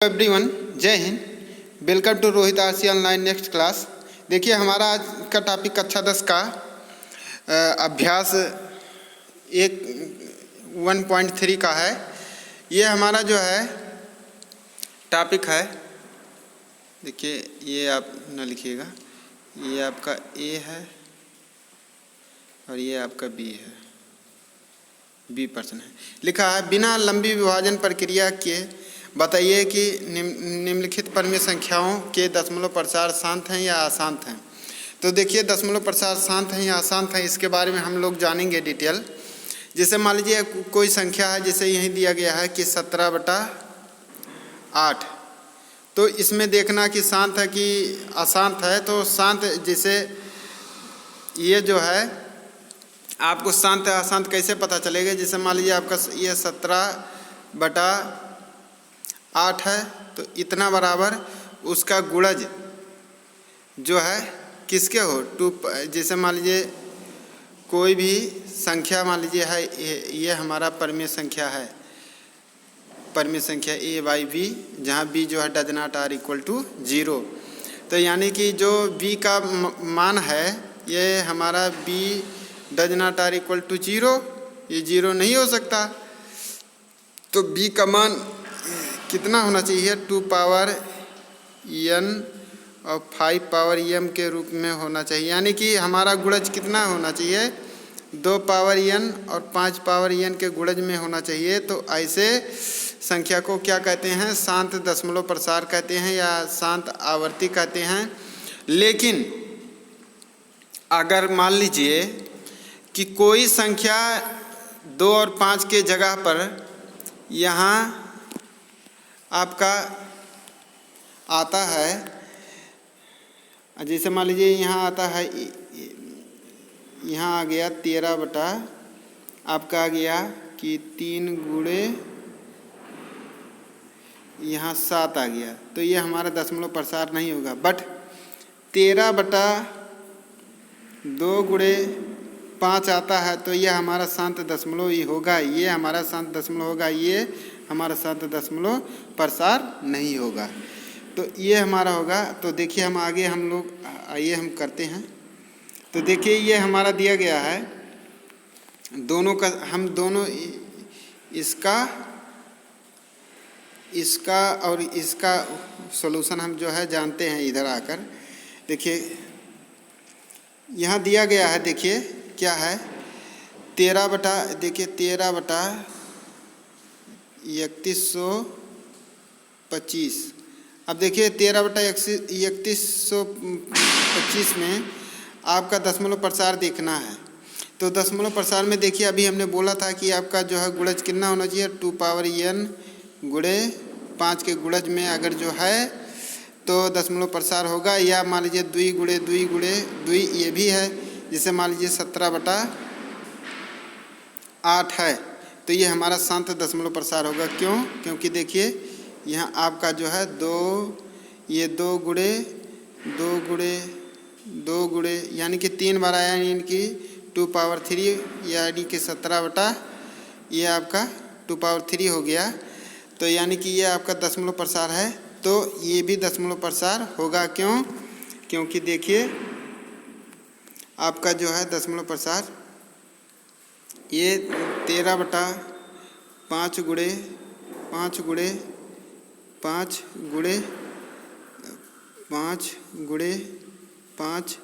Everyone, Jai Hind. Welcome to Rohit RC online next class. देखिए हमारा आज का टॉपिक कक्षा 10 का अभ्यास 1.3 का है। ये हमारा जो है टॉपिक है, देखिए ये आप न लिखिएगा, ये आपका ए है और ये आपका बी है, बी प्रश्न है। लिखा है बिना लंबी विभाजन प्रक्रिया के बताइए कि निम्नलिखित परमीय संख्याओं के दशमलव प्रसार शांत हैं या अशांत हैं। तो देखिए दशमलव प्रसार शांत हैं या अशांत हैं, इसके बारे में हम लोग जानेंगे डिटेल। जैसे मान लीजिए कोई संख्या है, जैसे यहीं दिया गया है कि 17/8, तो इसमें देखना कि शांत है कि अशांत है। तो शांत, जैसे ये जो है आपको शांत है अशांत कैसे पता चलेगा। जैसे मान लीजिए आपका ये 17/8 है, तो इतना बराबर उसका गुणज जो है किसके हो, 2। जैसे मान लीजिए कोई भी संख्या मान लीजिए है, ये हमारा परमीय संख्या है, परमीय संख्या a/b, जहाँ b जो है does not are equal to 0। तो यानी कि जो b का मान है, ये हमारा b does not are equal to 0, ये 0 नहीं हो सकता। तो b का मान कितना होना चाहिए, 2 पावर n और 5 पावर m के रूप में होना चाहिए। यानी कि हमारा गुणज कितना होना चाहिए, 2 पावर n और 5 पावर n के गुणज में होना चाहिए। तो ऐसे संख्या को क्या कहते हैं, शांत दशमलव प्रसार कहते हैं या शांत आवर्ती कहते हैं। लेकिन अगर मान लीजिए कि कोई संख्या 2 और 5 के जगह पर यहाँ आपका आता है, जैसे मान लीजिए यहाँ आता है, यहाँ आ गया 13 आपका आ गया कि 3 गुणे यहाँ 7 आ गया, तो ये हमारा दशमलव प्रसार नहीं होगा। बट 13/2 गुणे 5 आता है, तो ये हमारा शांत दशमलव ही होगा, ये हमारा शांत दशमलव होगा, ये हमारा शांत दशमलव प्रसार नहीं होगा। तो ये हमारा होगा। तो देखिए हम आगे हम लोग आइए हम करते हैं। तो देखिए ये हमारा दिया गया है, दोनों का हम दोनों इसका और इसका सॉल्यूशन हम जो है जानते हैं। इधर आकर देखिए यहाँ दिया गया है, देखिए क्या है, 13/3125। अब देखिए 13/3125 में आपका दशमलव प्रसार देखना है। तो दशमलव प्रसार में देखिए अभी हमने बोला था कि आपका जो है गुणज कितना होना चाहिए, 2 पावर n गुणे 5 के गुणज में अगर जो है तो दशमलव प्रसार होगा। या मान लीजिए 2 गुणे 2 गुणे 2, ये भी है। जैसे मान लीजिए 17/8 है, तो ये हमारा शांत दशमलव प्रसार होगा। क्यों? क्योंकि देखिए यहाँ आपका जो है 2 गुणे 2 गुणे 2 गुणे यानी कि 3 बार आया, यानी कि 2 पावर 3, यानी कि 17 ये आपका 2 पावर 3 हो गया। तो यानी कि ये आपका दशमलव प्रसार है, तो ये भी दशमलव प्रसार होगा। क्यों? क्योंकि देखिए आपका जो है दशमलव प्रसार ये 13/5 गुणे 5 गुणे 5 गुणे 5 गुणे 5,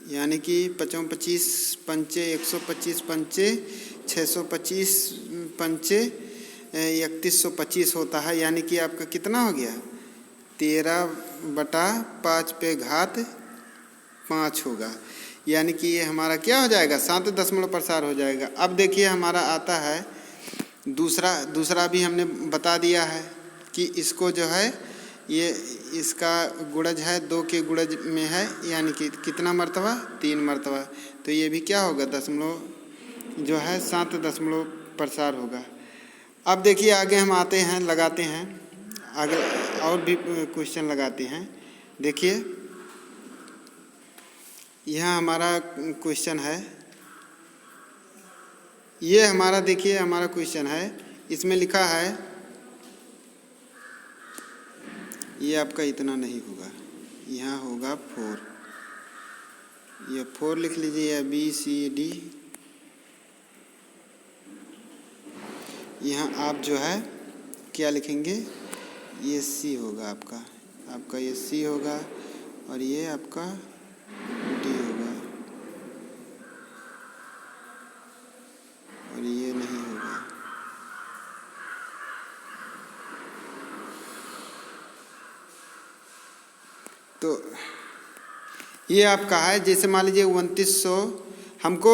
यानी कि 55 पंचे 125 पंचे 625 पंचे 3125 होता है। यानी कि आपका कितना हो गया, 13/5 पे घात 5 होगा। यानी कि ये हमारा क्या हो जाएगा, शांत दशमलव प्रसार हो जाएगा। अब देखिए हमारा आता है दूसरा भी हमने बता दिया है कि इसको जो है ये इसका गुणज है 2 के गुणज में है, यानी कि कितना मर्तबा, 3 मर्तबा। तो ये भी क्या होगा, दशमलव जो है शांत दशमलव प्रसार होगा। अब देखिए आगे हम आते हैं, लगाते हैं आगे और भी क्वेश्चन लगाते हैं। देखिए यहाँ हमारा क्वेश्चन है, ये हमारा देखिए हमारा क्वेश्चन है, इसमें लिखा है ये आपका इतना नहीं होगा, यहाँ होगा 4, ये 4 लिख लीजिए, या BCD। यहाँ आप जो है क्या लिखेंगे, ये C होगा आपका ये C होगा, और ये आपका D होगा, और ये नहीं होगा। तो ये आपका है, जैसे मान लीजिए 2900, हमको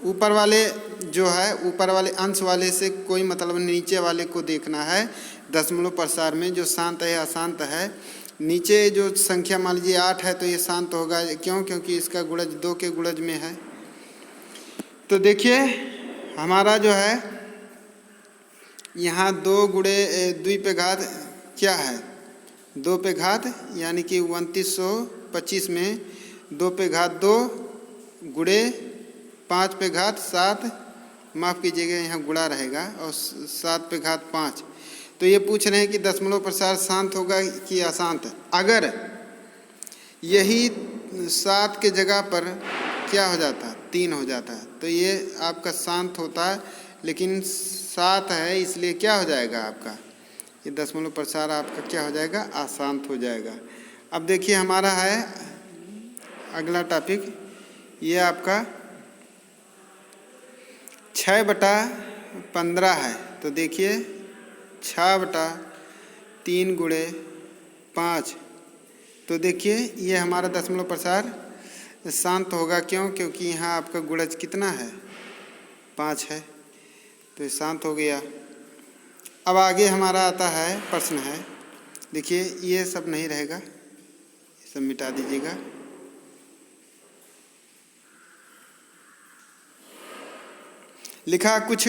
ऊपर वाले जो है, ऊपर वाले अंश वाले से कोई मतलब, नीचे वाले को देखना है दशमलव प्रसार में, जो शांत है अशांत है। नीचे जो संख्या मान लीजिए 8 है तो ये शांत होगा, क्यों? क्योंकि इसका गुणज 2 के गुणज में है। तो देखिए हमारा जो है यहाँ 2 गुणे 2 पे घात क्या है, 2 पे घात, यानी कि 2925 में 2 पे घात 2 गुणे 5 पे घात 7, माफ़ कीजिएगा यहाँ गुणा रहेगा, और 7 पे घात 5। तो ये पूछ रहे हैं कि दशमलव प्रसार शांत होगा कि अशांत। अगर यही 7 के जगह पर क्या हो जाता, 3 हो जाता है, तो ये आपका शांत होता है, लेकिन 7 है इसलिए क्या हो जाएगा आपका, ये दशमलव प्रसार आपका क्या हो जाएगा, अशांत हो जाएगा। अब देखिए हमारा है अगला टॉपिक, ये आपका 6/15 है। तो देखिए 6/3 गुणे 5, तो देखिए ये हमारा दशमलव प्रसार शांत होगा, क्यों? क्योंकि यहाँ आपका गुणज कितना है, 5 है, तो ये शांत हो गया। अब आगे हमारा आता है, प्रश्न है, देखिए ये सब नहीं रहेगा, ये सब मिटा दीजिएगा। लिखा कुछ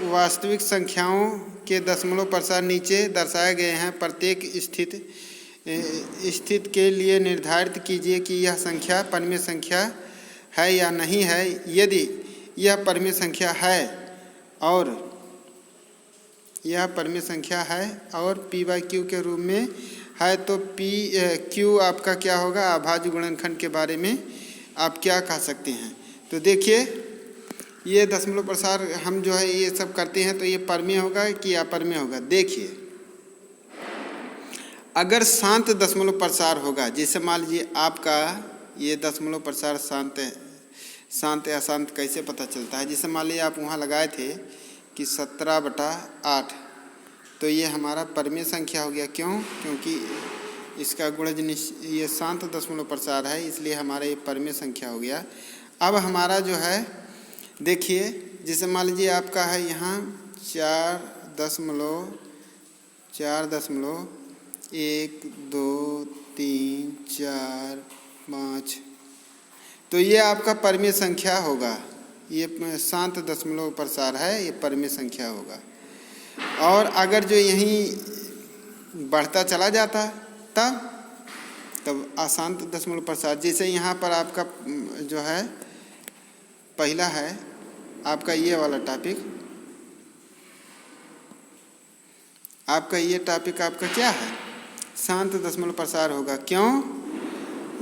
वास्तविक संख्याओं के दशमलव प्रसार नीचे दर्शाए गए हैं, प्रत्येक स्थिति के लिए निर्धारित कीजिए कि यह संख्या परमीय संख्या है या नहीं है। यदि यह परमीय संख्या है और यह परमीय संख्या है और P/Q के रूप में है, तो Q आपका क्या होगा, अभाज्य गुणनखंड के बारे में आप क्या कह सकते हैं। तो देखिए ये दशमलव प्रसार हम जो है ये सब करते हैं, तो ये परमीय होगा कि अपरमीय होगा। देखिए अगर शांत दशमलव प्रसार होगा, जैसे मान लीजिए आपका ये दशमलव प्रसार शांत या अशांत कैसे पता चलता है, जैसे मान लीजिए आप वहाँ लगाए थे कि 17/8, तो ये हमारा परमीय संख्या हो गया, क्यों? क्योंकि इसका गुणज ये शांत दशमलव प्रसार है, इसलिए हमारा ये परमीय संख्या हो गया। अब हमारा जो है देखिए, जैसे मान लीजिए आपका है यहाँ 4.1 2 3 4 5, तो ये आपका परमीय संख्या होगा, ये शांत दशमलव प्रसार है, ये परमीय संख्या होगा। और अगर जो यहीं बढ़ता चला जाता तब अशांत दशमलव प्रसार, जैसे यहाँ पर आपका जो है पहला है आपका ये वाला टॉपिक, आपका ये टॉपिक आपका क्या है, शांत दशमलव प्रसार होगा, क्यों?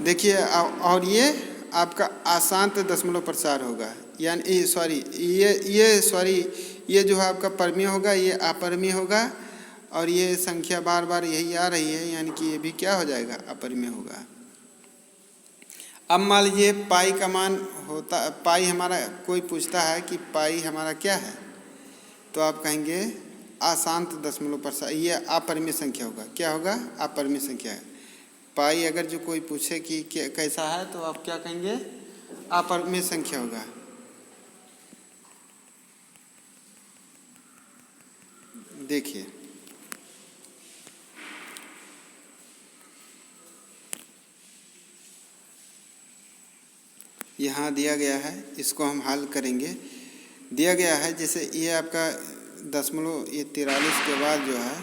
देखिए और ये आपका अशांत दशमलव प्रसार होगा, यानी ये जो है आपका परमीय होगा, ये अपरमीय होगा, और ये संख्या बार बार यही आ रही है, यानी कि ये भी क्या हो जाएगा, अपरमीय होगा। अब मान लीजिए पाई का मान होता, पाई हमारा कोई पूछता है कि पाई हमारा क्या है, तो आप कहेंगे अशांत दशमलव प्रसार, ये अपरमीय संख्या होगा, क्या होगा, अपरमीय संख्या है। पाई अगर जो कोई पूछे कि कैसा है, तो आप क्या कहेंगे, अपरमीय संख्या होगा। देखिए यहाँ दिया गया है, इसको हम हल करेंगे। दिया गया है जैसे ये आपका दशमलव, ये 43 के बाद जो है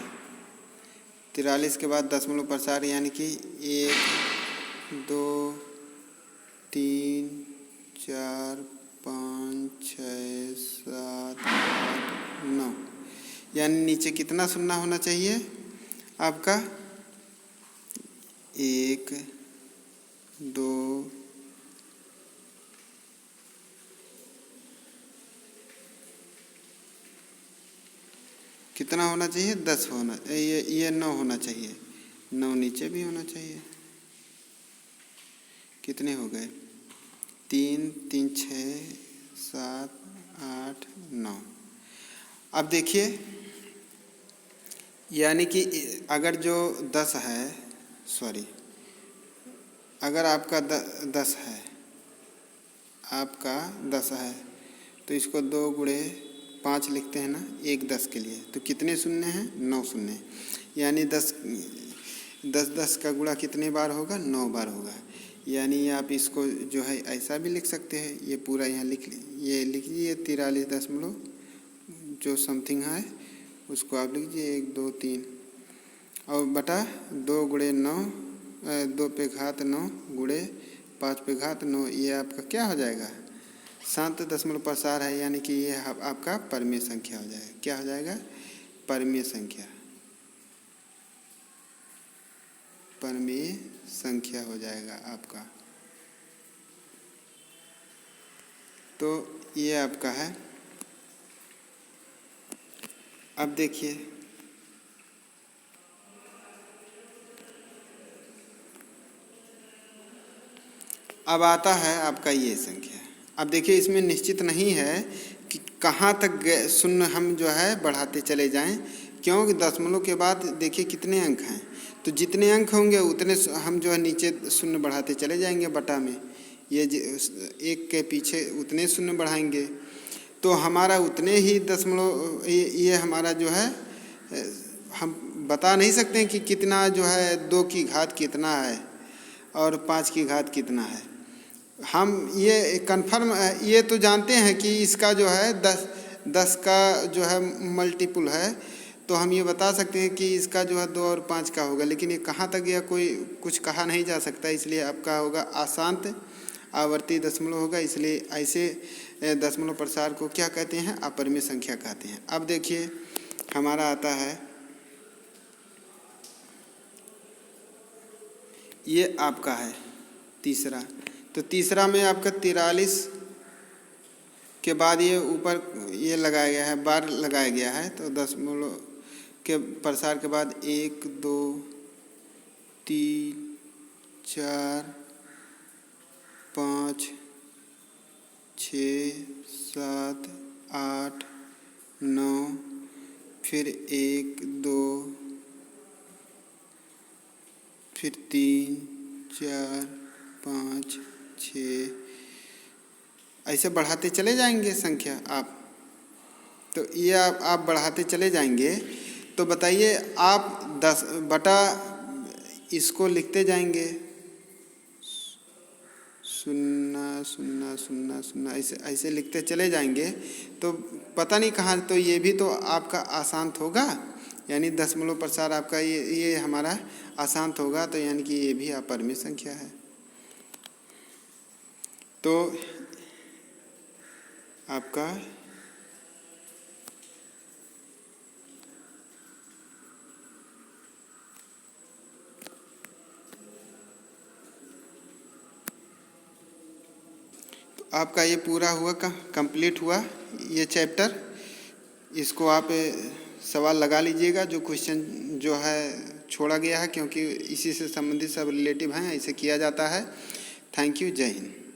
43 के बाद दशमलव प्रसार, यानी कि 1 2 3 4 5 6 7 8 9, यानी नीचे कितना शून्य होना चाहिए, आपका 1 2 कितना होना चाहिए 10 होना, ये 9 होना चाहिए, 9 नीचे भी होना चाहिए। कितने हो गए 3 3 6 7 8 9। अब देखिए यानी कि अगर जो 10 है, सॉरी, अगर आपका 10 है, आपका 10 है तो इसको 2 गुणे 5 लिखते हैं ना, एक 10 के लिए, तो कितने शून्य हैं 9 शून्य, यानी 10 का गुणा कितने बार होगा 9 बार होगा। यानी आप इसको जो है ऐसा भी लिख सकते हैं, ये पूरा यहाँ लिख लीजिए 43 दशमलव जो समथिंग है उसको आप लीजिए 1 2 3 और बटा 2 गुणे 9, 2 पे घात 9 गुणे 5 पे घात 9, ये आपका क्या हो जाएगा शांत दशमलव प्रसार है, यानी कि ये आपका परमेय संख्या हो जाएगा। क्या हो जाएगा परमेय संख्या, परमेय संख्या हो जाएगा आपका। तो ये आपका है। अब देखिए अब आता है आपका ये संख्या। अब देखिए इसमें निश्चित नहीं है कि कहाँ तक शून्य हम जो है बढ़ाते चले जाएं, क्योंकि दशमलव के बाद देखिए कितने अंक हैं, तो जितने अंक होंगे उतने हम जो है नीचे शून्य बढ़ाते चले जाएंगे बटा में, ये एक के पीछे उतने शून्य बढ़ाएंगे तो हमारा उतने ही दशमलव ये हमारा जो है हम बता नहीं सकते कि कितना जो है 2 की घात कितना है और 5 की घात कितना है। हम ये कन्फर्म ये तो जानते हैं कि इसका जो है 10 का जो है मल्टीपल है, तो हम ये बता सकते हैं कि इसका जो है 2 और 5 का होगा, लेकिन ये कहाँ तक गया कोई कुछ कहा नहीं जा सकता, इसलिए आपका होगा अशांत आवर्ती दशमलव होगा। इसलिए ऐसे दशमलव प्रसार को क्या कहते हैं अपरिमेय संख्या कहते हैं। अब देखिए हमारा आता है ये आपका है तीसरा, तो तीसरा में आपका 43 के बाद ये ऊपर ये लगाया गया है, बार लगाया गया है, तो दशमलव के प्रसार के बाद 1 2 3 4 5 6 7 8 9 फिर 1 2 फिर 3 4 5 6 ऐसे बढ़ाते चले जाएंगे संख्या आप। तो ये आप बढ़ाते चले जाएंगे, तो बताइए आप 10 बटा इसको लिखते जाएंगे 0 0 0 0 ऐसे लिखते चले जाएंगे, तो पता नहीं कहाँ, तो ये भी तो आपका अशांत होगा, यानी दशमलव प्रसार आपका ये हमारा अशांत होगा, तो यानी कि ये भी अपरिमेय संख्या है। तो आपका आपका ये पूरा हुआ कंप्लीट हुआ ये चैप्टर। इसको आप सवाल लगा लीजिएगा जो क्वेश्चन जो है छोड़ा गया है, क्योंकि इसी से संबंधित सब रिलेटिव हैं, ऐसे किया जाता है। थैंक यू, जय हिंद।